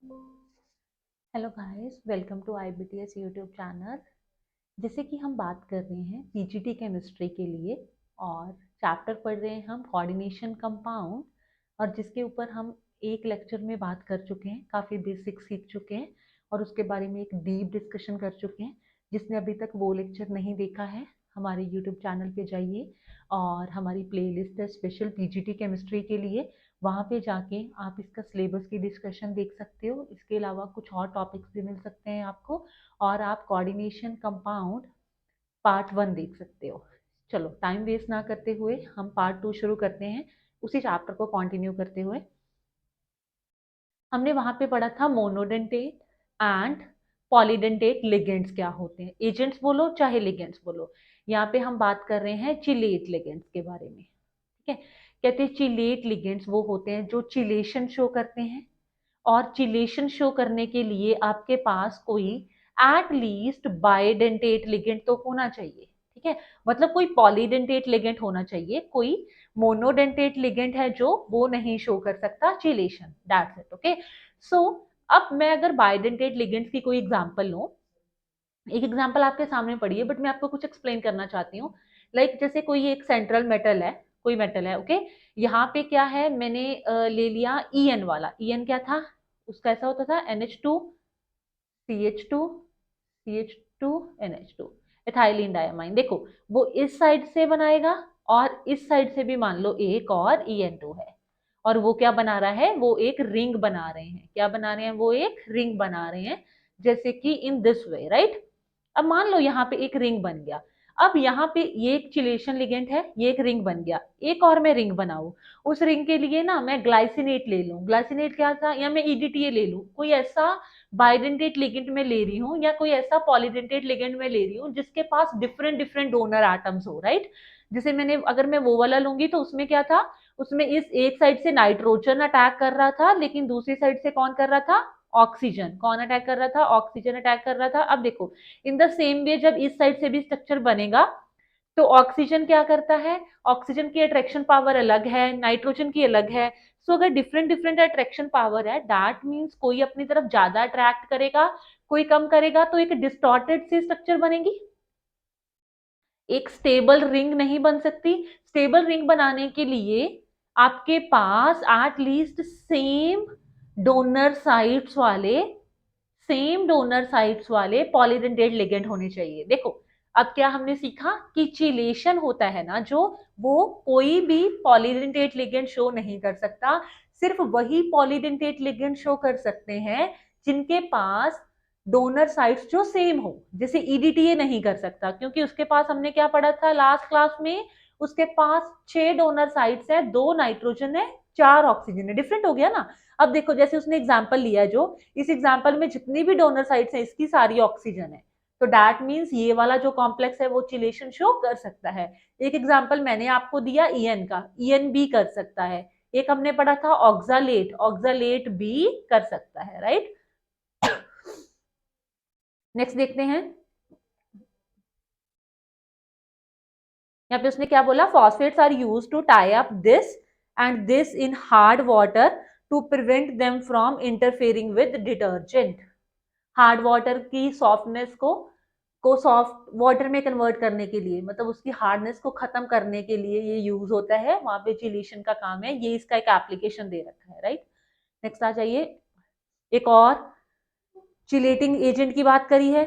Hello guys, welcome to IBTS YouTube channel. जैसे कि हम बात कर रहे हैं पीजीटी केमिस्ट्री के लिए और चैप्टर पढ़ रहे हैं हम कोऑर्डिनेशन कंपाउंड, और जिसके ऊपर हम एक लेक्चर में बात कर चुके हैं, काफ़ी बेसिक सीख चुके हैं और उसके बारे में एक डीप डिस्कशन कर चुके हैं। जिसने अभी तक वो लेक्चर नहीं देखा है, हमारे यूट्यूब चैनल पे जाइए और हमारी प्लेलिस्ट है स्पेशल पीजीटी केमिस्ट्री के लिए। वहाँ पे जाके आप इसका सिलेबस की डिस्कशन देख सकते हो। इसके अलावा कुछ और टॉपिक्स भी मिल सकते हैं आपको, और आप कोऑर्डिनेशन कंपाउंड पार्ट 1 देख सकते हो। चलो टाइम वेस्ट ना करते हुए हम पार्ट 2 शुरू करते हैं, उसी चैप्टर को कंटिन्यू करते हुए। हमने वहां पे पढ़ा था मोनोडेंटेट एंड पॉलीडेंटेट लिगेंड्स क्या होते हैं। एजेंट्स बोलो चाहे लिगेंड्स बोलो, यहाँ पे हम बात कर रहे हैं चिलेट लिगेंड्स के बारे में। ठीक है, कहते हैं चिलेट लिगेंड्स वो होते हैं जो चिलेशन शो करते हैं, और चिलेशन शो करने के लिए आपके पास कोई एट लीस्ट बाइडेंटेट लिगेंड तो होना चाहिए। ठीक है, मतलब कोई पॉलीडेंटेट लिगेंड होना चाहिए, कोई मोनोडेंटेट लिगेंड है जो वो नहीं शो कर सकता चिलेशन, दैट्स इट। ओके, सो अब मैं अगर बाइडेंटेट लिगेंड्स की कोई एग्जांपल लूं, एक एग्जांपल आपके सामने पड़ी है बट मैं आपको कुछ एक्सप्लेन करना चाहती हूँ। जैसे कोई एक सेंट्रल मेटल है, कोई मेटल है, ओके। यहाँ पे क्या है, मैंने ले लिया ईएन वाला। ईएन क्या था, उसका ऐसा होता था NH2 CH2 CH2 NH2, ethylene diamine. देखो वो इस साइड से बनाएगा और इस साइड से भी मान लो एक और EN2 है, और वो क्या बना रहा है, वो एक रिंग बना रहे हैं। क्या बना रहे हैं, वो एक रिंग बना रहे हैं, जैसे कि इन दिस वे, राइट। अब मान लो यहाँ पे एक रिंग बन गया। अब यहाँ पे ये एक चिलेशन लिगेंड है, ये एक रिंग बन गया। एक और मैं रिंग बनाऊं, उस रिंग के लिए ना मैं ग्लाइसिनेट ले लूं। ग्लाइसिनेट क्या था, या मैं EDTA ले लूं, कोई ऐसा बाइडेंटेट लिगेंड में ले रही हूँ या कोई ऐसा पॉलीडेंटेट लिगेंड में ले रही हूँ जिसके पास डिफरेंट डिफरेंट डोनर एटम्स हो, राइट। जैसे मैंने, अगर मैं वो वाला लूंगी तो उसमें क्या था, उसमें इस एक साइड से नाइट्रोजन अटैक कर रहा था, लेकिन दूसरी साइड से कौन कर रहा था, ऑक्सीजन। कौन अटैक कर रहा था, ऑक्सीजन अटैक कर रहा था। अब देखो, इन द सेम वे जब इस साइड से भी स्ट्रक्चर बनेगा तो ऑक्सीजन क्या करता है, ऑक्सीजन की अट्रैक्शन पावर अलग है, नाइट्रोजन की अलग है। सो अगर डिफरेंट डिफरेंट अट्रैक्शन पावर है, दैट मीन्स कोई अपनी तरफ ज्यादा अट्रैक्ट करेगा, कोई कम करेगा, तो एक डिस्टॉर्टेड सी स्ट्रक्चर बनेगी, एक स्टेबल रिंग नहीं बन सकती। स्टेबल रिंग बनाने के लिए आपके पास at least same donor sites वाले पॉलीडेंटेट लिगेंड होने चाहिए। देखो अब क्या हमने सीखा कि चिलेशन होता है ना जो, वो कोई भी पॉलीडेंटेट लिगेंड शो नहीं कर सकता। सिर्फ वही पॉलीडेंटेट लिगेंड शो कर सकते हैं जिनके पास डोनर साइट्स जो सेम हो। जैसे EDTA नहीं कर सकता क्योंकि उसके पास, हमने क्या पढ़ा था लास्ट क्लास में, उसके पास 6 डोनर साइट्स है, 2 नाइट्रोजन है, 4 ऑक्सीजन है। डिफरेंट हो गया ना। अब देखो जैसे उसने एग्जाम्पल लिया है जो, इस एग्जाम्पल में जितनी भी डोनर साइट्स हैं इसकी सारी ऑक्सीजन है, तो दैट मीन्स ये वाला जो कॉम्प्लेक्स है वो चिलेशन शो कर सकता है। एक एग्जाम्पल मैंने आपको दिया ईएन का, ईएन भी कर सकता है। एक हमने पढ़ा था ऑक्सालेट, ऑक्सालेट भी कर सकता है, राइट। नेक्स्ट देखते हैं, यहाँ पे उसने क्या बोला, phosphates are used to tie up this and this in hard water to prevent them from interfering with detergent. Hard water की सॉफ्टनेस को सॉफ्ट वाटर में कन्वर्ट करने के लिए, मतलब उसकी हार्डनेस को खत्म करने के लिए ये यूज होता है, वहां पे चिलेशन का काम है, ये इसका एक एप्लीकेशन दे रखा है, राइट। नेक्स्ट आ जाइए, एक और चिलेटिंग एजेंट की बात करी है,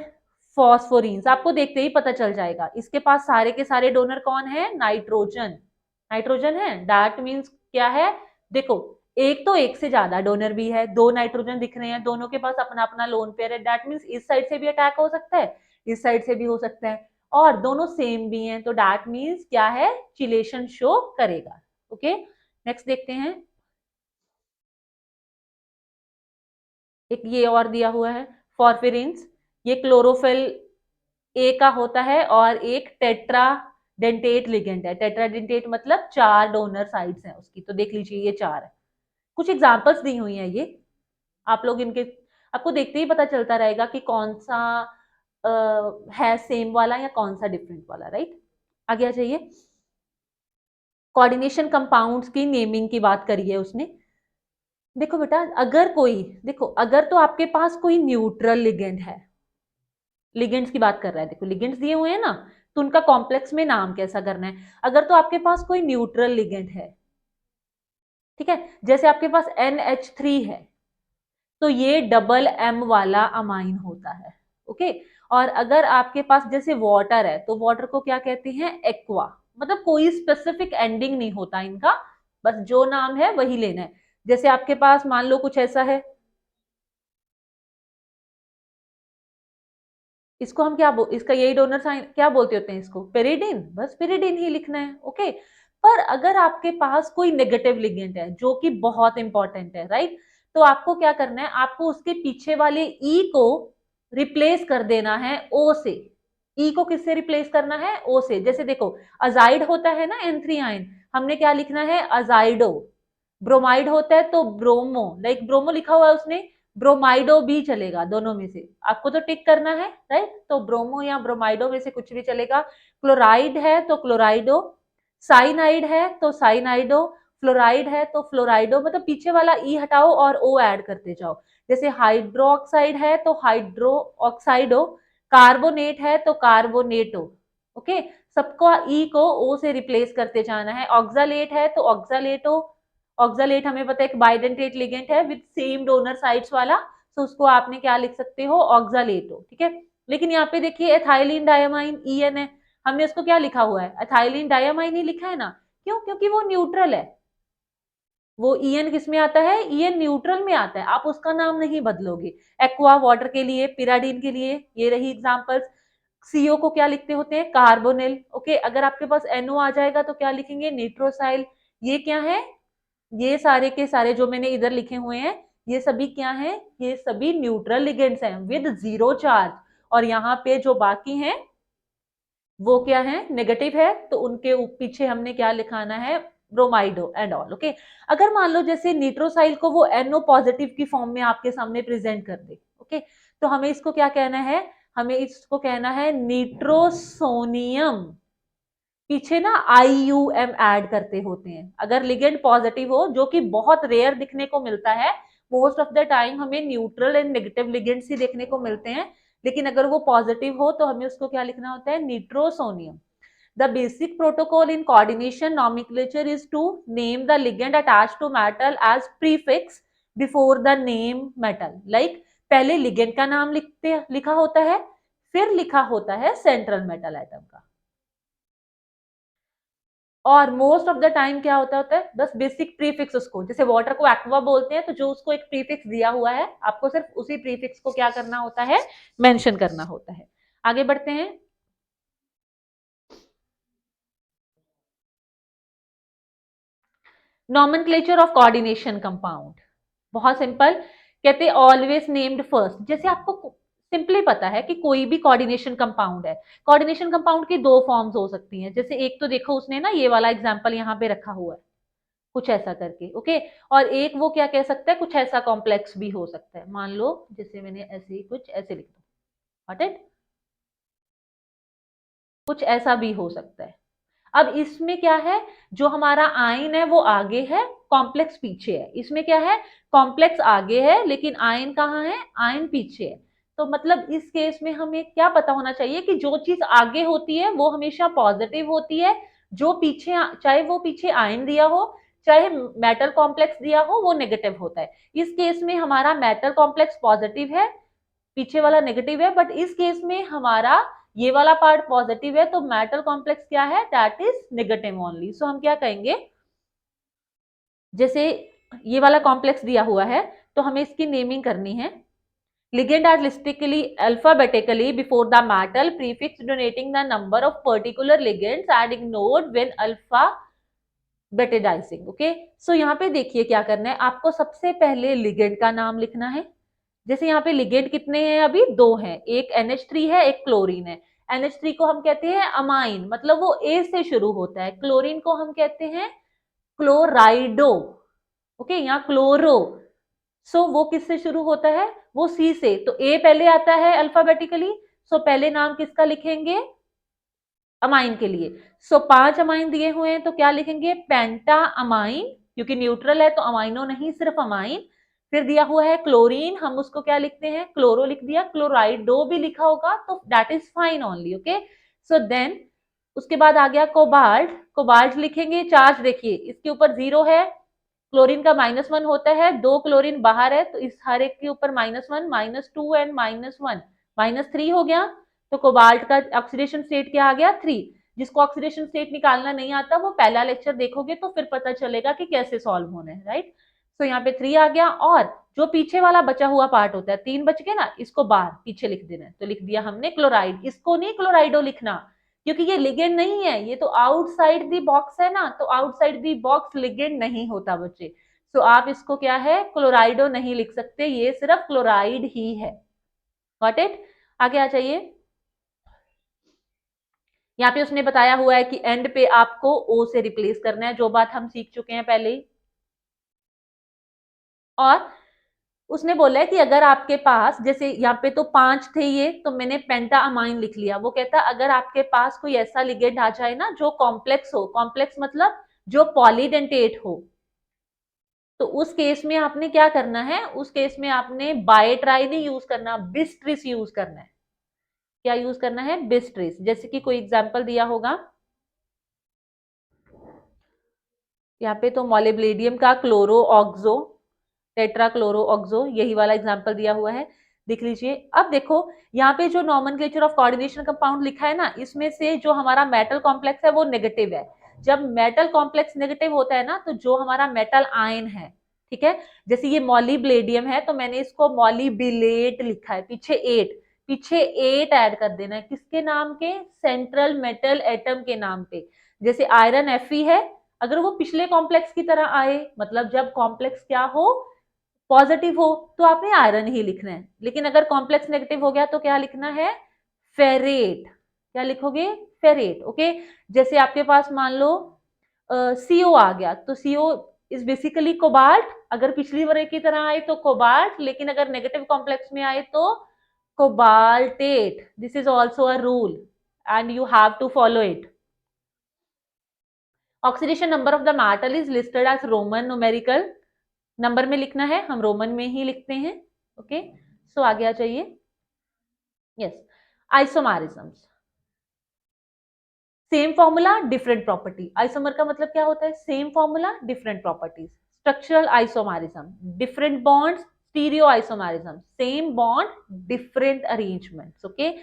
फॉस्फोरीन्स। आपको देखते ही पता चल जाएगा, इसके पास सारे के सारे डोनर कौन है, नाइट्रोजन। नाइट्रोजन है, दैट मीन्स क्या है, देखो एक तो एक से ज्यादा डोनर भी है, 2 नाइट्रोजन दिख रहे हैं, दोनों के पास अपना अपना लोन पेयर है, दैट मीन्स इस साइड से भी अटैक हो सकता है, इस साइड से भी हो सकता है, और दोनों सेम भी हैं, तो दैट मीन्स क्या है, चिलेशन शो करेगा। ओके, नेक्स्ट देखते हैं, एक ये और दिया हुआ है फॉर्फिरिन्स। ये क्लोरोफिल ए का होता है और एक टेट्रा डेंटेट लिगेंड है। टेट्रा डेंटेट मतलब 4 डोनर साइड्स हैं उसकी, तो देख लीजिए ये 4 है। कुछ एग्जांपल्स दी हुई हैं ये, आप लोग इनके, आपको देखते ही पता चलता रहेगा कि कौन सा है सेम वाला या कौन सा डिफरेंट वाला, राइट। आगे आ जाइए, कोऑर्डिनेशन कंपाउंड्स की नेमिंग की बात करी है उसने। देखो बेटा, अगर कोई, देखो अगर तो आपके पास कोई न्यूट्रल लिगेंड है, लिगेंड्स की बात कर रहा है, देखो लिगेंड्स दिए हुए हैं ना, तो उनका कॉम्प्लेक्स में नाम कैसा करना है। अगर तो आपके पास कोई न्यूट्रल लिगेंड है, ठीक है, जैसे आपके पास NH3 है, तो ये डबल एम वाला अमाइन होता है। ओके। और अगर आपके पास जैसे वाटर है, तो वाटर को क्या कहते हैं, एक्वा। मतलब कोई स्पेसिफिक एंडिंग नहीं होता इनका, बस जो नाम है वही लेना है। जैसे आपके पास मान लो कुछ ऐसा है, इसको हम क्या इसका यही डोनर साइन क्या बोलते होते हैं, इसको पेरिडीन, बस पेरिडीन ही लिखना है। ओके। पर अगर आपके पास कोई नेगेटिव लिगेंड है, जो कि बहुत इंपॉर्टेंट है, राइट, तो आपको क्या करना है, आपको उसके पीछे वाले ई को रिप्लेस कर देना है ओ से। ई को किससे रिप्लेस करना है, ओ से। जैसे देखो, अजाइड होता है ना N3 आयन, हमने क्या लिखना है, अजाइडो। ब्रोमाइड होता है तो ब्रोमो, लाइक ब्रोमो लिखा हुआ है उसने, ब्रोमाइडो भी चलेगा, दोनों में से आपको तो टिक करना है, राइट। तो ब्रोमो या ब्रोमाइडो में से कुछ भी चलेगा। क्लोराइड है तो क्लोराइडो, साइनाइड है तो साइनाइडो, फ्लोराइड है तो फ्लोराइडो। मतलब पीछे वाला ई हटाओ और ओ ऐड करते जाओ। जैसे हाइड्रोक्साइड है तो हाइड्रो ऑक्साइडो, कार्बोनेट है तो कार्बोनेटो। ओके। सबको ई को ओ से रिप्लेस करते जाना है। ऑक्सालेट है तो ऑक्सालेटो, ऑक्सालेट हमें पता है एक बाइडेंटेट लिगेंड है विद सेम डोनर साइट्स वाला, तो उसको आपने क्या लिख सकते हो, ऑक्सालेटो, ठीक है। लेकिन यहाँ पे देखिए एथाइलिन डायमाइन EN है, हमने उसको क्या लिखा हुआ है, एथाइलिन डायमाइन ही लिखा है ना। क्यों, क्योंकि वो न्यूट्रल है। वो EN किस में आता है, EN न्यूट्रल में आता है, आप उसका नाम नहीं बदलोगे। एक्वा वाटर के लिए, पिराडीन के लिए, ये रही एग्जांपल्स। CO को क्या लिखते होते हैं, कार्बोनिल। ओके। अगर आपके पास NO आ जाएगा तो क्या लिखेंगे, निट्रोसाइल। ये क्या है, ये सारे के सारे जो मैंने इधर लिखे हुए हैं, ये सभी क्या हैं, ये सभी न्यूट्रल लिगेंड्स हैं विद जीरो चार्ज। और यहाँ पे जो बाकी हैं वो क्या है, नेगेटिव है, तो उनके पीछे हमने क्या लिखाना है, ब्रोमाइडो एंड ऑल। ओके। अगर मान लो जैसे निट्रोसाइल को वो NO पॉजिटिव की फॉर्म में आपके सामने प्रेजेंट कर दे, ओके, तो हमें इसको क्या कहना है, हमें इसको कहना है निट्रोसोनियम। पीछे ना IUM ऐड करते होते हैं अगर लिगेंड पॉजिटिव हो, जो कि बहुत रेयर दिखने को मिलता है। मोस्ट ऑफ द टाइम हमें न्यूट्रल एंड नेगेटिव लिगेंड्स ही देखने को मिलते हैं, लेकिन अगर वो पॉजिटिव हो तो हमें उसको क्या लिखना होता है, निट्रोसोनियम। The basic protocol in coordination nomenclature is to name the ligand attached to metal as prefix before the name metal. Like पहले ligand का नाम लिखा होता है, फिर लिखा होता है सेंट्रल मेटल एटम का। और मोस्ट ऑफ द टाइम क्या होता है, बस बेसिक प्रीफिक्स, उसको जैसे वाटर को एक्वा बोलते हैं, तो जो उसको एक प्रीफिक्स दिया हुआ है, आपको सिर्फ उसी प्रीफिक्स को क्या करना होता है, मेंशन करना होता है। आगे बढ़ते हैं। नॉमेनक्लेचर ऑफ कोऑर्डिनेशन कंपाउंड, बहुत सिंपल। कहते हैं ऑलवेज नेम्ड फर्स्ट। जैसे आपको सिंपली पता है कि कोई भी कोऑर्डिनेशन कंपाउंड है, कोऑर्डिनेशन कंपाउंड की दो फॉर्म्स हो सकती हैं। जैसे एक तो देखो उसने ना ये वाला एग्जांपल यहाँ पे रखा हुआ है, कुछ ऐसा करके, ओके। और एक वो क्या कह सकता है, कुछ ऐसा कॉम्प्लेक्स भी हो सकता है। मान लो जैसे मैंने ऐसे ही कुछ ऐसे लिख दो, गॉट इट, कुछ ऐसा भी हो सकता है। अब इसमें क्या है, जो हमारा आयन है वो आगे है, कॉम्प्लेक्स पीछे है। इसमें क्या है, कॉम्प्लेक्स आगे है लेकिन आयन कहाँ है, आयन पीछे है। तो मतलब इस केस में हमें क्या पता होना चाहिए कि जो चीज आगे होती है वो हमेशा पॉजिटिव होती है, जो पीछे, चाहे वो पीछे आयन दिया हो, चाहे मेटल कॉम्प्लेक्स दिया हो, वो नेगेटिव होता है। इस केस में हमारा मेटल कॉम्प्लेक्स पॉजिटिव है, पीछे वाला नेगेटिव है, बट इस केस में हमारा ये वाला पार्ट पॉजिटिव है, तो मेटल कॉम्प्लेक्स क्या है, दैट इज नेगेटिव ओनली। सो हम क्या कहेंगे, जैसे ये वाला कॉम्प्लेक्स दिया हुआ है, तो हमें इसकी नेमिंग करनी है। Ligand are listically alphabetically before the metal prefix denoting the number of particular ligands and ignored when alphabetizing. Okay. So यहाँ पे देखिए क्या करना है, आपको सबसे पहले लिगेंड का नाम लिखना है। जैसे यहाँ पे लिगेंड कितने हैं, अभी दो हैं, एक NH3 है, एक क्लोरीन है। NH3 को हम कहते हैं अमाइन, मतलब वो A से शुरू होता है। क्लोरीन को हम कहते हैं क्लोराइडो, ओके, यहाँ क्लोरो। सो वो किससे शुरू होता है, वो C से, तो A पहले आता है अल्फाबेटिकली। सो पहले नाम किसका लिखेंगे, अमाइन के लिए। सो 5 अमाइन दिए हुए हैं, तो क्या लिखेंगे, पेंटा अमाइन। क्योंकि न्यूट्रल है तो अमाइनो नहीं, सिर्फ अमाइन। फिर दिया हुआ है क्लोरीन, हम उसको क्या लिखते हैं, क्लोरो लिख दिया। क्लोराइडो भी लिखा होगा तो that is fine only, okay. So then उसके बाद आ गया कोबाल्ट। कोबाल्ट लिखेंगे, चार्ज देखिए इसके ऊपर 0 है, क्लोरीन का -1 होता है, 2 क्लोरीन बाहर है तो इस हर एक के ऊपर -1, -2 एंड -1, -3 हो गया। तो कोबाल्ट का ऑक्सीडेशन स्टेट क्या आ गया, 3। जिसको ऑक्सीडेशन स्टेट निकालना नहीं आता वो पहला लेक्चर देखोगे तो फिर पता चलेगा कि कैसे सॉल्व होना है, राइट। तो यहाँ पे 3 आ गया। और जो पीछे वाला बचा हुआ पार्ट होता है, 3 बच गए ना, इसको बाहर पीछे लिख देना है। तो लिख दिया हमने क्लोराइड, इसको नहीं क्लोराइडो लिखना, क्योंकि ये लिगेंड नहीं है, ये तो आउटसाइड दी बॉक्स है ना, तो आउटसाइड दी बॉक्स लिगेंड नहीं होता बच्चे। तो आप इसको क्या है, क्लोराइडो नहीं लिख सकते, ये सिर्फ क्लोराइड ही है। Got it. आगे आ जाइए। यहाँ पे उसने बताया हुआ है कि एंड पे आपको ओ से रिप्लेस करना है, जो बात हम सीख चुके हैं पहले ही। और उसने बोला है कि अगर आपके पास, जैसे यहाँ पे तो 5 थे ये, तो मैंने पेंटा अमाइन लिख लिया। वो कहता अगर आपके पास कोई ऐसा लिगेंड आ जाए ना जो कॉम्प्लेक्स हो, कॉम्प्लेक्स मतलब जो पॉलीडेंटेट हो, तो उस केस में आपने क्या करना है, उस केस में आपने बायट्राई नहीं यूज करना, बिस्ट्रिस यूज करना है। क्या यूज करना है, बिस्ट्रिस। जैसे कि कोई एग्जांपल दिया होगा यहाँ पे, तो मॉलिब्लेडियम का chloro oxo, tetra chloro oxo, यही वाला एग्जांपल दिया हुआ है, देख लीजिए। अब देखो यहाँ पे जो नॉमेनक्लेचर ऑफ कोऑर्डिनेशन कंपाउंड लिखा है ना, इसमें से जो हमारा मेटल कॉम्प्लेक्स है वो नेगेटिव है। जब मेटल कॉम्प्लेक्स नेगेटिव होता है ना, तो जो हमारा मेटल आयन है, ठीक है, जैसे ये मॉलिब्लेडियम है तो मैंने इसको मॉलिबिलेट लिखा है, पीछे 8, पीछे 8 ऐड कर देना है, किसके नाम के, सेंट्रल मेटल एटम के नाम पे। जैसे आयरन Fe है, अगर वो पिछले कॉम्प्लेक्स की तरह आए, मतलब जब कॉम्प्लेक्स क्या हो, पॉजिटिव हो, तो आपने आयरन ही लिखना है। लेकिन अगर कॉम्प्लेक्स नेगेटिव हो गया तो क्या लिखना है, फेरेट। क्या लिखोगे, फेरेट, ओके। जैसे आपके पास मान लो CO आ गया, तो CO इज बेसिकली कोबाल्ट, अगर पिछली वाले की तरह आए तो कोबाल्ट, लेकिन अगर नेगेटिव कॉम्प्लेक्स में आए तो cobaltate. This is also a rule and you have to follow it. Oxidation number of the metal is listed as roman numerical, number में लिखना है, हम रोमन में ही लिखते हैं, ओके। सो आगे आ जाइए। Yes, isomerisms, same formula different property. Isomer का मतलब क्या होता है, same formula different properties. Structural isomerism, different bonds, stereo isomerism, same bond different arrangements, okay.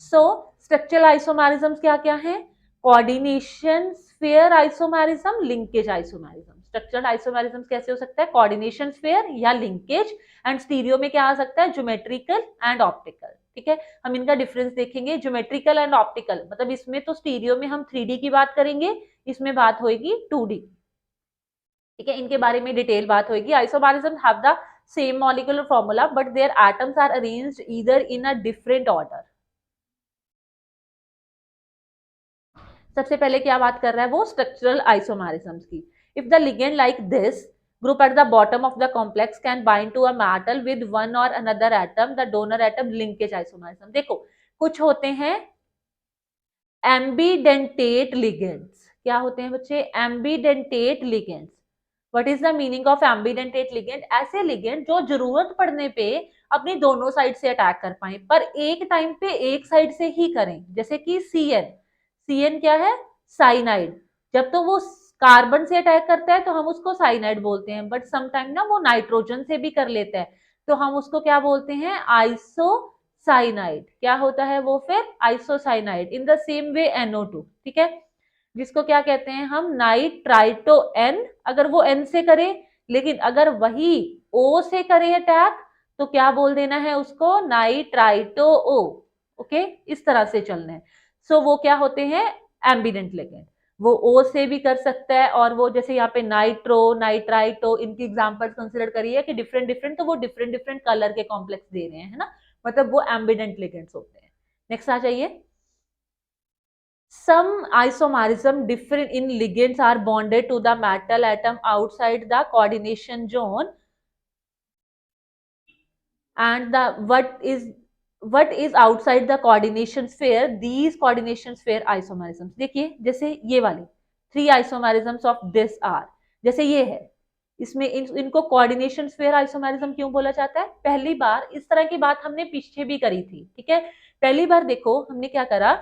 So structural isomerisms क्या क्या है, coordination sphere isomerism, linkage isomerism. Structural isomerism कैसे हो सकता है, कोऑर्डिनेशन स्फीयर या लिंकेज। एंड स्टीरियो में क्या आ सकता है, ज्योमेट्रिकल एंड ऑप्टिकल, ठीक है। हम इनका डिफरेंस देखेंगे, ज्योमेट्रिकल एंड ऑप्टिकल, मतलब इसमें तो स्टीरियो में हम 3D की बात करेंगे, इसमें बात होगी 2D, ठीक है। इनके बारे में डिटेल बात होगी। Isomerism have the same molecular formula but their atoms are arranged either in a different order. सबसे पहले क्या बात कर रहा है वो, स्ट्रक्चरल आइसोमेरिज्म्स की। If the ligand like this group at the bottom of the complex can bind to a metal with one or another atom, the donor atom linkage isomerism। देखो कुछ होते हैं एम्बीडेंटेट लिगेंड्स। क्या होते हैं बच्चे, ambidentate ligands. What is the meaning of ambidentate ligand, ऐसे ligand जो जरूरत पड़ने पे अपनी दोनों साइड से अटैक कर पाए, पर एक टाइम पे एक साइड से ही करें। जैसे कि CN क्या है, साइनाइड। जब तो वो कार्बन से अटैक करता है तो हम उसको साइनाइड बोलते हैं, बट समटाइम ना वो नाइट्रोजन से भी कर लेता है, तो हम उसको क्या बोलते हैं, आइसोसाइनाइड। क्या होता है वो फिर, isocyanide. In the same way NO2, ठीक है, जिसको क्या कहते हैं हम, नाइट्राइटो N, अगर वो N से करे, लेकिन अगर वही O से करे अटैक तो क्या बोल देना है उसको, नाइट्राइटो O, ओके। इस तरह से चलना है। सो वो क्या होते हैं, एम्बिडेंट लिगेंड। वो O से भी कर सकता है, और वो जैसे यहाँ पे नाइट्रो, नाइट्राइटो, इनकी एग्जांपल्स कंसीडर करिए कि डिफरेंट डिफरेंट, तो वो डिफरेंट डिफरेंट कलर के कॉम्प्लेक्स दे रहे हैं, है ना, मतलब वो एम्बिडेंट लिगेंड्स होते हैं। नेक्स्ट आ जाइए। Some isomerism different in ligands are bonded to the metal atom outside the coordination zone, and the what is outside the coordination sphere, these coordination sphere isomerisms। देखिए जैसे ये वाले 3 isomerisms of this are जैसे ये है, इसमें इनको coordination sphere isomerism क्यों बोला जाता है? पहली बार इस तरह की बात हमने पीछे भी करी थी, ठीक है। पहली बार देखो हमने क्या करा,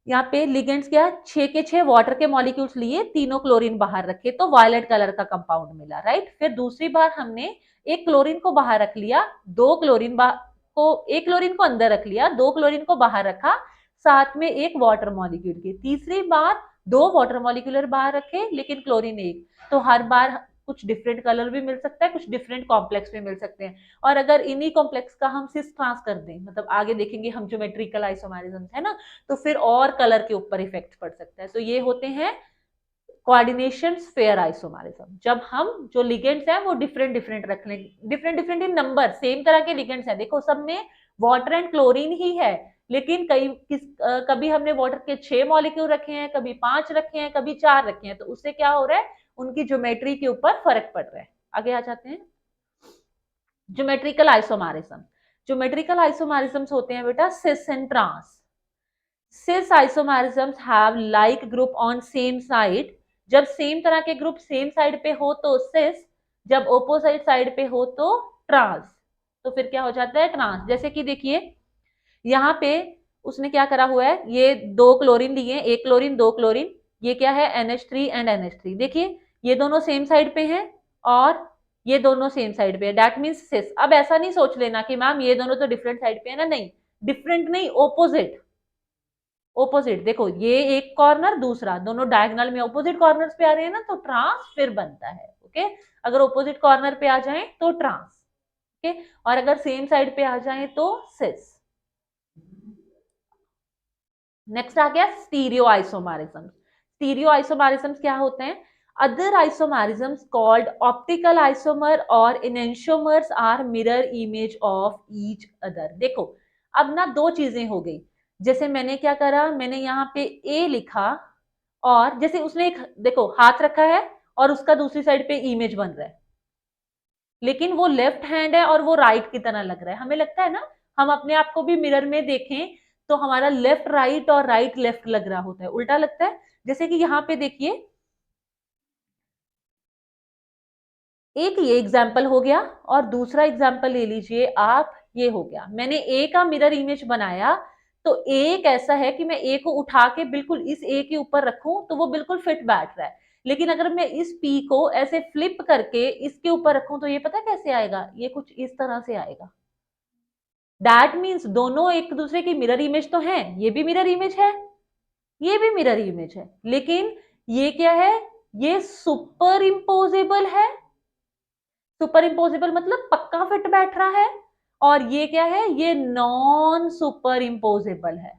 यहाँ पे लिगेंड्स क्या, 6 के 6 वाटर के मॉलिक्यूल्स लिए, तीनों क्लोरीन बाहर रखे तो वायलेट कलर का कंपाउंड मिला, राइट। फिर दूसरी बार हमने एक क्लोरीन को बाहर रख लिया, दो क्लोरीन को, एक क्लोरीन को अंदर रख लिया, दो क्लोरीन को बाहर रखा, साथ में एक वाटर मॉलिक्यूल की। तीसरी बार दो वाटर मॉलिक्यूलर बाहर रखे लेकिन क्लोरीन एक। तो हर बार कुछ डिफरेंट कलर भी मिल सकता है, कुछ डिफरेंट कॉम्प्लेक्स भी मिल सकते हैं। और अगर इन्हीं कॉम्प्लेक्स का हम सिस ट्रांस कर दें, मतलब आगे देखेंगे हम ज्योमेट्रिकल आइसोमेरिज्म है ना, तो फिर और कलर के ऊपर इफेक्ट पड़ सकता है। तो ये होते हैं कोऑर्डिनेशन स्फीयर आइसोमेरिज्म, जब हम जो लिगेंड्स हैं वो डिफरेंट डिफरेंट रख लें, different different in number, same तरह के लिगेंड्स हैं, देखो सब में वाटर एंड क्लोरीन ही है, लेकिन कभी हमने वाटर के 6 मॉलिक्यूल रखे हैं, कभी 5 रखे हैं, कभी 4 रखे हैं, तो उससे क्या हो रहा है, उनकी ज्योमेट्री के ऊपर फर्क पड़ रहा है। आगे आ जाते हैं, ज्योमेट्रिकल आइसोमेरिज्म। ज्योमेट्रिकल आइसोमेरिज्म्स होते हैं बेटा cis and trans. Cis isomerisms have like group on same side, जब सेम तरह के ग्रुप सेम साइड पे हो तो सिस, जब ओपोजिट साइड पे हो तो ट्रांस। तो फिर क्या हो जाता है, ट्रांस। जैसे कि देखिए यहाँ पे उसने क्या करा हुआ है, ये दो क्लोरीन लिए, एक क्लोरीन दो क्लोरीन, ये क्या है NH3 एंड NH3, देखिए ये दोनों सेम साइड पे हैं और ये दोनों सेम साइड पे है, दैट मीन्स सिस। अब ऐसा नहीं सोच लेना कि मैम ये दोनों तो डिफरेंट साइड पे है ना, नहीं, डिफरेंट नहीं, ओपोजिट। ओपोजिट देखो, ये एक कॉर्नर दूसरा, दोनों डायगोनल में ओपोजिट कॉर्नर्स पे आ रहे हैं ना, तो ट्रांस फिर बनता है, ओके। अगर ओपोजिट कॉर्नर पे आ जाए तो ट्रांस, ओके, और अगर सेम साइड पे आ जाए तो सिस। नेक्स्ट आ गया स्टीरियो आइसोमेरिज्म। स्टीरियो आइसोमेरिज्म्स क्या होते हैं, other isomerisms called optical isomer और enantiomers are mirror image of each other. देखो अब ना दो चीजें हो गई, जैसे मैंने क्या करा, मैंने यहाँ पे ए लिखा, और जैसे उसने एक देखो हाथ रखा है और उसका दूसरी साइड पे इमेज बन रहा है, लेकिन वो लेफ्ट हैंड है और वो राइट की तरह लग रहा है, हमें लगता है ना, हम अपने आप को भी मिरर में देखें तो हमारा लेफ्ट राइट और राइट लेफ्ट लग रहा होता है, उल्टा लगता है। जैसे कि यहाँ पे देखिए, एक ये एग्जाम्पल हो गया और दूसरा एग्जाम्पल ले लीजिए आप, ये हो गया, मैंने ए का मिरर इमेज बनाया, तो ए कैसा है कि मैं ए को उठा के बिल्कुल इस ए के ऊपर रखूं तो वो बिल्कुल फिट बैठ रहा है, लेकिन अगर मैं इस पी को ऐसे फ्लिप करके इसके ऊपर रखूं तो ये पता कैसे आएगा, ये कुछ इस तरह से आएगा। दैट मीन्स दोनों एक दूसरे की मिरर इमेज तो है, ये भी मिरर इमेज है, ये भी मिरर इमेज है, लेकिन ये क्या है, ये सुपर इम्पोजेबल है। सुपर इम्पोजेबल मतलब पक्का फिट बैठ रहा है, और ये क्या है, ये नॉन सुपर इम्पोजेबल है।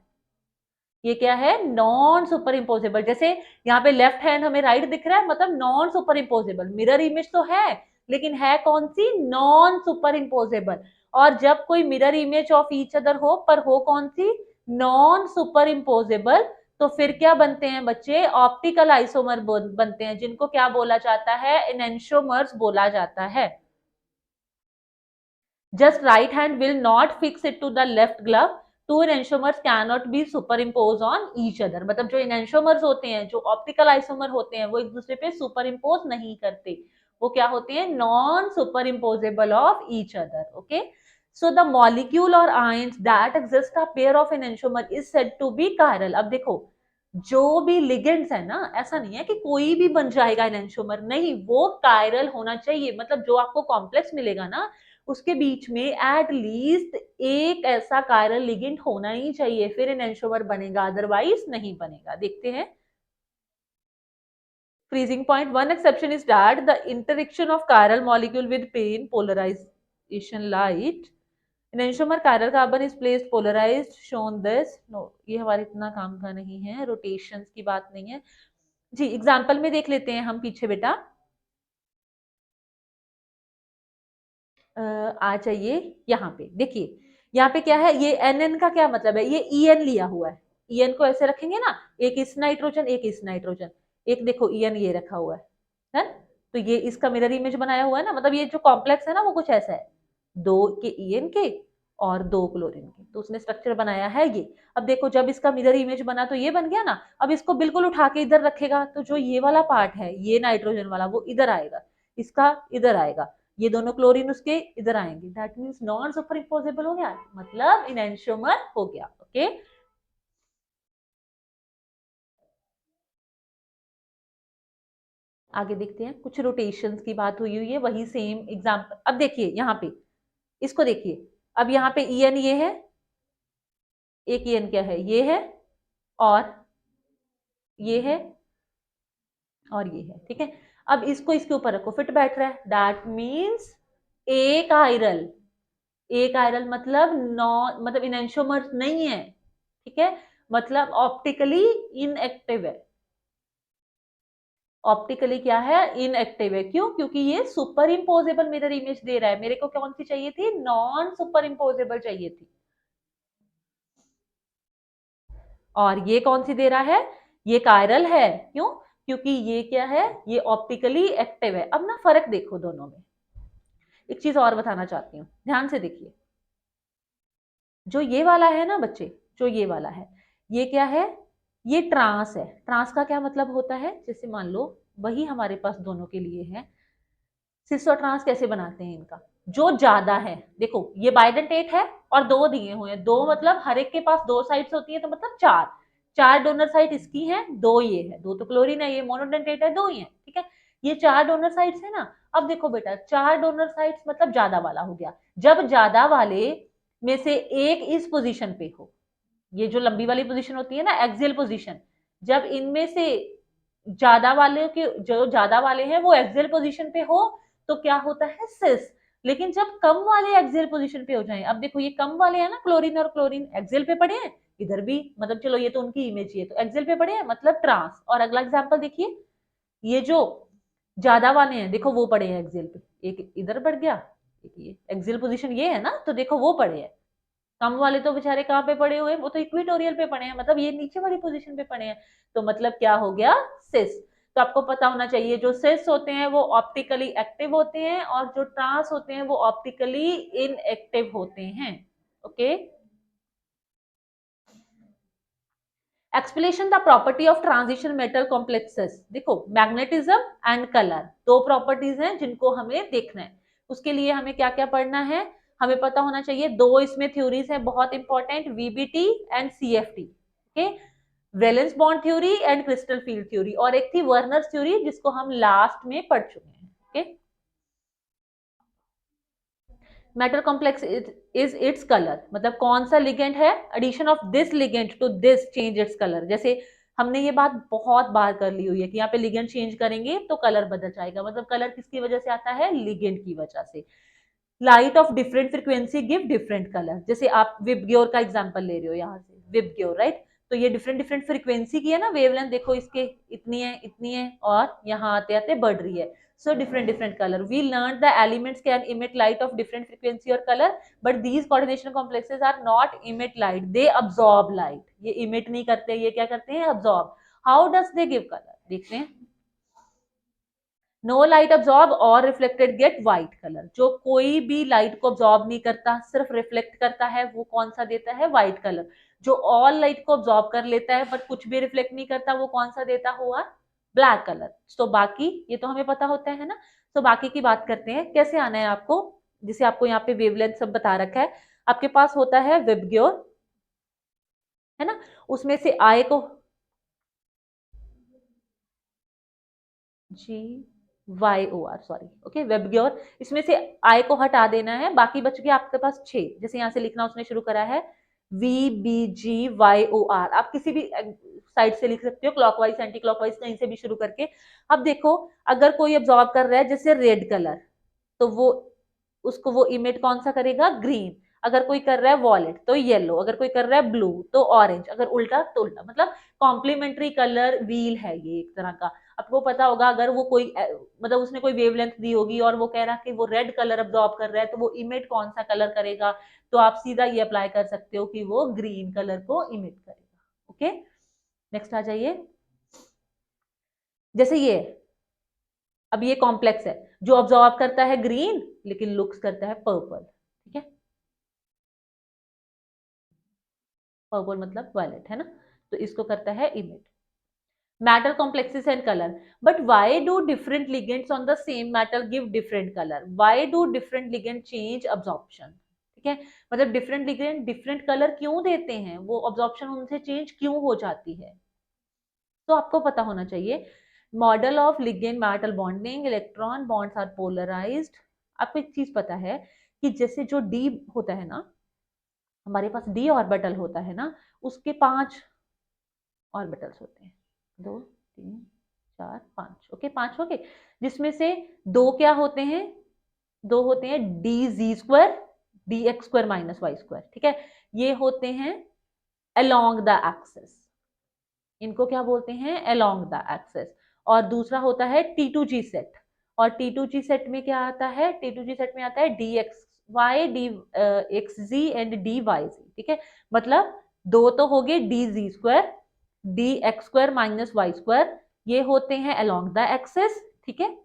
ये क्या है, नॉन सुपर इम्पोजेबल। जैसे यहाँ पे लेफ्ट हैंड हमें राइट दिख रहा है, मतलब non super imposable, mirror image तो है लेकिन है कौन सी, नॉन सुपर इम्पोजेबल। और जब कोई mirror image of each other हो पर हो कौन सी, नॉन सुपर इम्पोजेबल, तो फिर क्या बनते हैं बच्चे, ऑप्टिकल आइसोमर बनते हैं, जिनको क्या बोला जाता है, एनेंशियोमर्स बोला जाता है। Just right hand will not fix it to the left glove. Two enantiomers cannot be superimposed on each other. मतलब जो enantiomers होते हैं, जो ऑप्टिकल आइसोमर होते हैं, वो एक दूसरे पे सुपर इम्पोज नहीं करते, वो क्या होते हैं, non super imposable of each other, okay. So the molecule और ions that exist a pair of enantiomer is said to be chiral. अब देखो जो भी लिगेंड्स है ना, ऐसा नहीं है कि कोई भी बन जाएगा एनेंशियोमर, नहीं, वो कायरल होना चाहिए, मतलब जो आपको कॉम्प्लेक्स मिलेगा ना उसके बीच में एट लीस्ट एक ऐसा कायरल लिगेंड होना ही चाहिए, फिर एनेंशियोमर बनेगा, अदरवाइज नहीं बनेगा। देखते हैं freezing point. One exception is that the interaction of chiral molecule with plane polarization light. Enantiomer chiral carbon is placed polarized, shown this. No, ये हमारे इतना काम का नहीं है, रोटेशंस की बात नहीं है जी। एग्जाम्पल में देख लेते हैं हम पीछे बेटा, आ जाइए यहाँ पे, देखिए यहाँ पे क्या है, ये एन का क्या मतलब है, ये EN लिया हुआ है, EN को ऐसे रखेंगे ना, एक इस नाइट्रोजन एक इस नाइट्रोजन, एक देखो EN ये रखा हुआ है, तो ये इसका मिरर इमेज बनाया हुआ है ना, मतलब ये जो कॉम्प्लेक्स है ना वो कुछ ऐसा है, दो के EN के और 2 क्लोरीन की, तो उसने स्ट्रक्चर बनाया है ये। अब देखो जब इसका मिरर इमेज बना तो ये बन गया ना। अब इसको बिल्कुल उठा के इधर रखेगा तो जो ये वाला पार्ट है, ये नाइट्रोजन वाला, वो इधर आएगा, इसका इधर आएगा, ये दोनों क्लोरीन उसके इधर आएंगे। That means non super imposable हो गया, मतलब इनएंशियोमर हो गया। ओके, आगे देखते हैं। कुछ रोटेशंस की बात हुई है, वही सेम एग्जांपल। अब देखिए यहाँ पे, इसको देखिए, अब यहाँ पे ई एन ये है, एक ई एन क्या है, ये है, और ये है, और ये है, ठीक है। अब इसको इसके ऊपर रखो, फिट बैठ रहा है। दैट मीन्स एक आयरल, एक आयरल मतलब नॉन, मतलब इनएंशियोमर नहीं है, ठीक है, मतलब ऑप्टिकली इनएक्टिव है। ऑप्टिकली क्या है, इनएक्टिव है। क्यों? क्योंकि ये सुपर इम्पोजेबल मिरर इमेज दे रहा है। मेरे को कौन सी चाहिए थी? नॉन सुपर इम्पोजेबल चाहिए थी। और ये कौन सी दे रहा है? ये कायरल है। क्यों? क्योंकि ये क्या है, ये ऑप्टिकली एक्टिव है। अब ना फर्क देखो दोनों में। एक चीज और बताना चाहती हूँ, ध्यान से देखिए। जो ये वाला है ना बच्चे, जो ये वाला है, ये क्या है? ये ट्रांस है। ट्रांस का क्या मतलब होता है? जैसे मान लो वही हमारे पास दोनों के लिए है। सिस और ट्रांस कैसे बनाते हैं इनका? जो ज्यादा है, देखो ये बाइडेंटेट है और दो दिए हुए हैं, दो मतलब हर एक के पास दो साइड्स होती है, तो मतलब चार, चार डोनर साइड इसकी है, दो ये है, दो तो क्लोरीन है, ये मोनोडेंटेट है, दो ही है, ठीक है। ये चार डोनर साइड्स है ना। अब देखो बेटा, चार डोनर साइड्स मतलब ज्यादा वाला हो गया। जब ज्यादा वाले में से एक इस पोजीशन पे हो, ये जो लंबी वाली पोजीशन होती है ना, एक्सियल पोजीशन, जब इनमें से ज्यादा वाले के, जो ज्यादा वाले हैं वो एक्सियल पोजीशन पे हो, तो क्या होता है? सिस। लेकिन जब कम वाले एक्सियल पोजीशन पे हो जाएं, अब देखो ये कम वाले हैं ना, क्लोरीन और क्लोरीन एक्सियल पे पड़े हैं, इधर भी, मतलब चलो ये तो उनकी इमेज ही है, तो एक्सियल पे पड़े हैं मतलब ट्रांस। और अगला एग्जांपल देखिए, ये जो ज्यादा वाले हैं देखो वो पड़े हैं एक्सियल पे, एक इधर बढ़ गया, एक ये एक्सियल पोजीशन ये है ना, तो देखो वो पड़े हैं। कम वाले तो बेचारे कहाँ पे पड़े हुए हैं? वो तो इक्वेटोरियल पे पड़े हैं, मतलब ये नीचे वाली पोजीशन पे पड़े हैं। तो मतलब क्या हो गया? सिस। तो आपको पता होना चाहिए, जो सिस होते हैं वो ऑप्टिकली एक्टिव होते हैं, और जो ट्रांस होते हैं वो ऑप्टिकली इनएक्टिव होते हैं। Okay, explanation the property of transition metal complexes. देखो मैग्नेटिज्म एंड कलर, दो प्रॉपर्टीज हैं जिनको हमें देखना है। उसके लिए हमें क्या क्या पढ़ना है? हमें पता होना चाहिए, दो इसमें थ्योरीज है बहुत important, VBT and CFT. Okay, valence bond theory and crystal field theory, और एक थी वर्नर्स थ्योरी जिसको हम लास्ट में पढ़ चुके हैं। Okay, metal complex is its colour, मतलब कौन सा लिगेंड है, addition of this ligand to this change its colour. जैसे हमने ये बात बहुत बार कर ली हुई है कि यहाँ पे लिगेंड चेंज करेंगे तो कलर बदल जाएगा, मतलब कलर किसकी वजह से आता है? लिगेंड की वजह से। Light of different frequency give different colour, जैसे आप विबग्योर का एग्जांपल ले रहे हो यहाँ से, विबग्योर राइट, तो ये डिफरेंट डिफरेंट फ्रीक्वेंसी की है ना, वेवलेंथ देखो इसके इतनी है, इतनी है, और यहाँ आते आते बढ़ रही है। So different different color. We learned the elements can emit light of different frequency or color, but these coordination complexes are not emit light. They absorb light. ये emit नहीं करते, ये क्या करते हैं? Absorb. How does they give color? देखते हैं। No light absorb और रिफ्लेक्टेड गेट व्हाइट कलर। जो कोई भी लाइट को ऑब्जॉर्ब नहीं करता, सिर्फ रिफ्लेक्ट करता है, वो कौन सा देता है? White colour. जो ऑल लाइट को ऑब्जॉर्ब कर लेता है पर कुछ भी रिफ्लेक्ट नहीं करता, वो कौन सा देता हुआ? Black colour. तो बाकी ये तो हमें पता होता है ना। तो बाकी की बात करते हैं, कैसे आना है आपको। जिसे आपको यहाँ पे वेवलेंथ सब बता रखा है, आपके पास होता है विबग्योर, है ना, उसमें से आई को G Y O R, sorry, okay, VIBGYOR, इसमें से आई को हटा देना है, बाकी बच गया आपके पास 6। जैसे यहां से लिखना उसने शुरू करा है, V B G Y O R, आप किसी भी साइड से लिख सकते हो, क्लॉकवाइज एंटी क्लॉकवाइज कहीं से भी शुरू करके। अब देखो, अगर कोई ऑब्जॉर्व कर रहा है जैसे रेड कलर, तो वो उसको वो इमिट कौन सा करेगा? ग्रीन। अगर कोई कर रहा है वॉलेट तो येलो, अगर कोई कर रहा है ब्लू तो ऑरेंज, अगर उल्टा तो उल्टा, मतलब कॉम्प्लीमेंट्री कलर व्हील है ये एक तरह का। आपको पता होगा, अगर वो कोई मतलब उसने कोई वेवलेंथ दी होगी और वो कह रहा है कि वो रेड कलर अब्जॉर्ब कर रहा है, तो वो इमिट कौन सा कलर करेगा? तो आप सीधा ये अप्लाई कर सकते हो कि वो ग्रीन कलर को इमिट करेगा। ओके, नेक्स्ट आ जाइए। जैसे ये, अब ये कॉम्प्लेक्स है, जो ऑब्जॉर्व करता है ग्रीन लेकिन लुक्स करता है पर्पल, ठीक है। पर्पल मतलब वायलेट है ना, तो इसको करता है emit. Metal complexes and color, but why do different ligands on the same metal give different color? Why do different ligand change absorption? ठीक है, मतलब different ligand different color क्यों देते हैं, वो absorption उनसे change क्यों हो जाती है? तो आपको पता होना चाहिए, model of ligand metal bonding, electron bonds are polarised. आपको एक चीज पता है कि जैसे जो डी होता है ना, हमारे पास डी ऑर्बिटल होता है ना, उसके 5 ऑर्बिटल्स होते हैं, 2 3 4 5, ओके 5 हो गए, जिसमें से 2 क्या होते हैं, 2 होते हैं D Z square, D X square minus Y square, ठीक है, ये होते हैं अलोंग द एक्सेस, इनको क्या बोलते हैं, अलोंग द एक्सेस। और दूसरा होता है T2G सेट, और T2G सेट में क्या आता है, T2G सेट में आता है D X Y, D X Z and D Y Z, ठीक है, मतलब 2 तो हो गए D Z square, D X square minus Y square, ये होते हैं अलोंग द एक्सेस, ठीक है,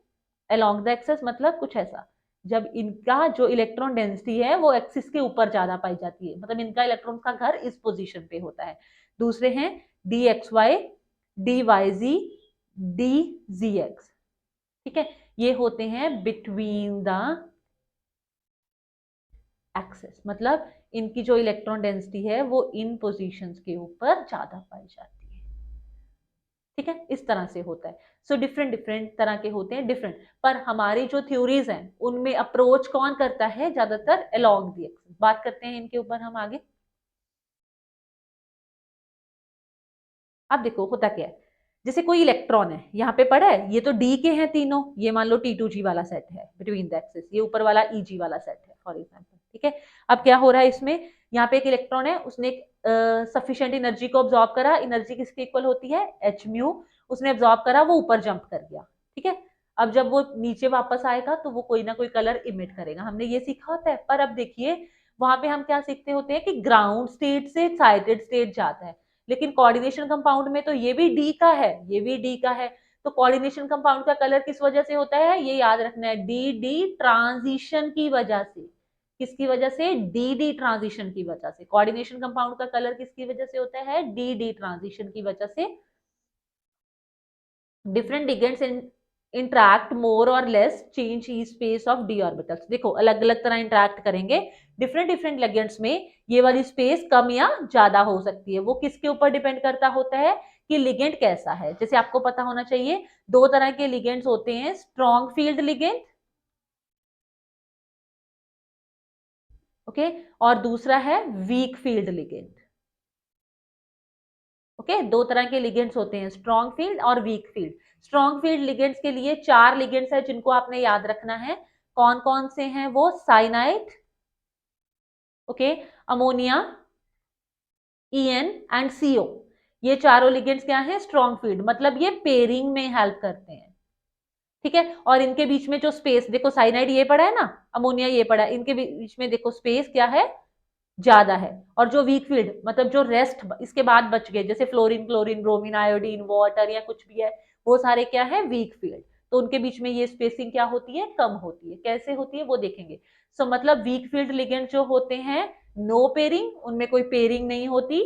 अलोंग द एक्सेस मतलब कुछ ऐसा, जब इनका जो इलेक्ट्रॉन डेंसिटी है वो एक्सिस के ऊपर ज्यादा पाई जाती है, मतलब इनका इलेक्ट्रॉन का घर इस पोजीशन पे होता है। दूसरे हैं D X Y, D Y Z, D Z X, ठीक है, ये होते हैं बिटवीन द एक्सेस, मतलब इनकी जो इलेक्ट्रॉन डेंसिटी है वो इन पोजीशंस के ऊपर ज्यादा पाई जाती है, ठीक है, इस तरह से होता है। सो डिफरेंट डिफरेंट तरह के होते हैं डिफरेंट, पर हमारी जो थ्योरीज हैं उनमें अप्रोच कौन करता है ज्यादातर, अलोंग द एक्सिस। बात करते हैं इनके ऊपर हम आगे। अब देखो होता क्या है, जैसे कोई इलेक्ट्रॉन है यहाँ पे पड़ा है, ये तो डी के हैं तीनों, ये मान लो T2G वाला सेट है बिटवीन द एक्सिस, ये ऊपर वाला EG वाला सेट है फॉर एग्जांपल, ठीक है। अब क्या हो रहा है इसमें, यहाँ पे एक इलेक्ट्रॉन है, उसने एक सफिशिएंट एनर्जी को ऑब्जॉर्ब करा, एनर्जी किसके इक्वल होती है, एच म्यू, उसने ऑब्जॉर्ब करा, वो ऊपर जंप कर गया, ठीक है। अब जब वो नीचे वापस आएगा तो वो कोई ना कोई कलर इमिट करेगा, हमने ये सीखा होता है। पर अब देखिए वहां पे हम क्या सीखते होते हैं कि ग्राउंड स्टेट से एक्साइटेड स्टेट जाता है, लेकिन कोऑर्डिनेशन कंपाउंड में तो ये भी डी का है, ये भी डी का है, तो कोऑर्डिनेशन कंपाउंड का कलर किस वजह से होता है, ये याद रखना है, डी डी ट्रांजिशन की वजह से। किसकी वजह से, डी डी ट्रांजिशन की वजह से। कोऑर्डिनेशन कंपाउंड का कलर किसकी वजह से होता है, डी डी ट्रांजिशन की वजह से। डिफरेंट लिगेंड्स इंटरैक्ट मोर और less change E space of D orbitals. देखो अलग अलग तरह इंटरैक्ट करेंगे, डिफरेंट डिफरेंट लिगेंड्स में ये वाली स्पेस कम या ज्यादा हो सकती है, वो किसके ऊपर डिपेंड करता होता है कि लिगेंड कैसा है। जैसे आपको पता होना चाहिए 2 तरह के लिगेंड्स होते हैं, स्ट्रॉन्ग फील्ड लिगेंड, ओके, और दूसरा है वीक फील्ड लिगेंड, ओके। 2 तरह के लिगेंड्स होते हैं, स्ट्रॉन्ग फील्ड और weak field. Strong field ligands के लिए 4 लिगेंड्स है जिनको आपने याद रखना है। कौन कौन से हैं वो, cyanide, okay, ammonia, EN and CO, ये चारों लिगेंड्स क्या हैं, स्ट्रॉन्ग फील्ड, मतलब ये पेयरिंग में हेल्प करते हैं, ठीक है। और इनके बीच में जो स्पेस देखो, साइनाइड ये पड़ा है ना, अमोनिया ये पड़ा है, इनके बीच में देखो स्पेस क्या है, ज्यादा है। और जो वीक फील्ड मतलब जो रेस्ट इसके बाद बच गए, जैसे fluorine, chlorine, bromine, iodine, water या कुछ भी है, वो सारे क्या है, वीक फील्ड, तो उनके बीच में ये स्पेसिंग क्या होती है, कम होती है। कैसे होती है वो देखेंगे। सो मतलब वीक फील्ड लिगेंड जो होते हैं, नो पेयरिंग, उनमें कोई पेयरिंग नहीं होती।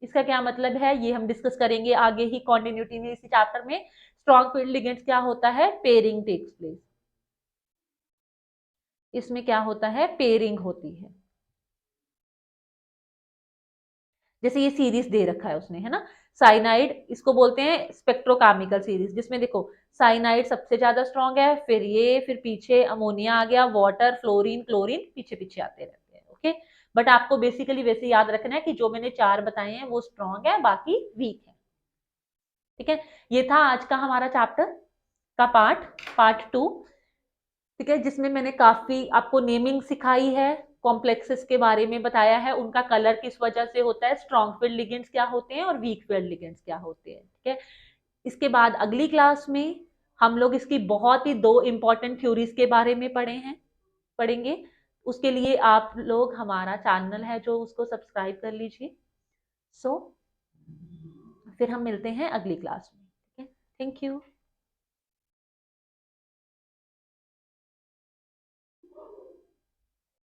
इसका क्या मतलब है ये हम डिस्कस करेंगे आगे ही कॉन्टिन्यूटी में इसी चैप्टर में। स्ट्रॉन्ग फील्ड लिगेंड्स क्या होता है, पेयरिंग टेक्स प्लेस, इसमें क्या होता है, पेयरिंग होती है। जैसे ये सीरीज दे रखा है उसने, है ना, साइनाइड, इसको बोलते हैं स्पेक्ट्रोकेमिकल सीरीज, जिसमें देखो साइनाइड सबसे ज्यादा स्ट्रॉन्ग है, फिर ये, फिर पीछे अमोनिया आ गया, वाटर, फ्लोरीन, क्लोरीन पीछे पीछे आते रहते हैं, ओके। बट आपको बेसिकली वैसे याद रखना है कि जो मैंने 4 बताए हैं वो स्ट्रॉन्ग है, बाकी वीक है, ठीक है। ये था आज का हमारा चैप्टर का पार्ट 2, ठीक है, जिसमें मैंने काफी आपको नेमिंग सिखाई है, कॉम्प्लेक्सेस के बारे में बताया है, उनका कलर किस वजह से होता है, स्ट्रॉन्ग फील्ड लिगेंड्स क्या होते हैं और वीक फील्ड लिगेंड्स क्या होते हैं, ठीक है। इसके बाद अगली क्लास में हम लोग इसकी बहुत ही 2 इंपॉर्टेंट थ्योरीज के बारे में पढ़ेंगे। उसके लिए आप लोग हमारा चैनल है जो उसको सब्सक्राइब कर लीजिए। सो फिर हम मिलते हैं अगली क्लास में, ठीक है, थैंक यू।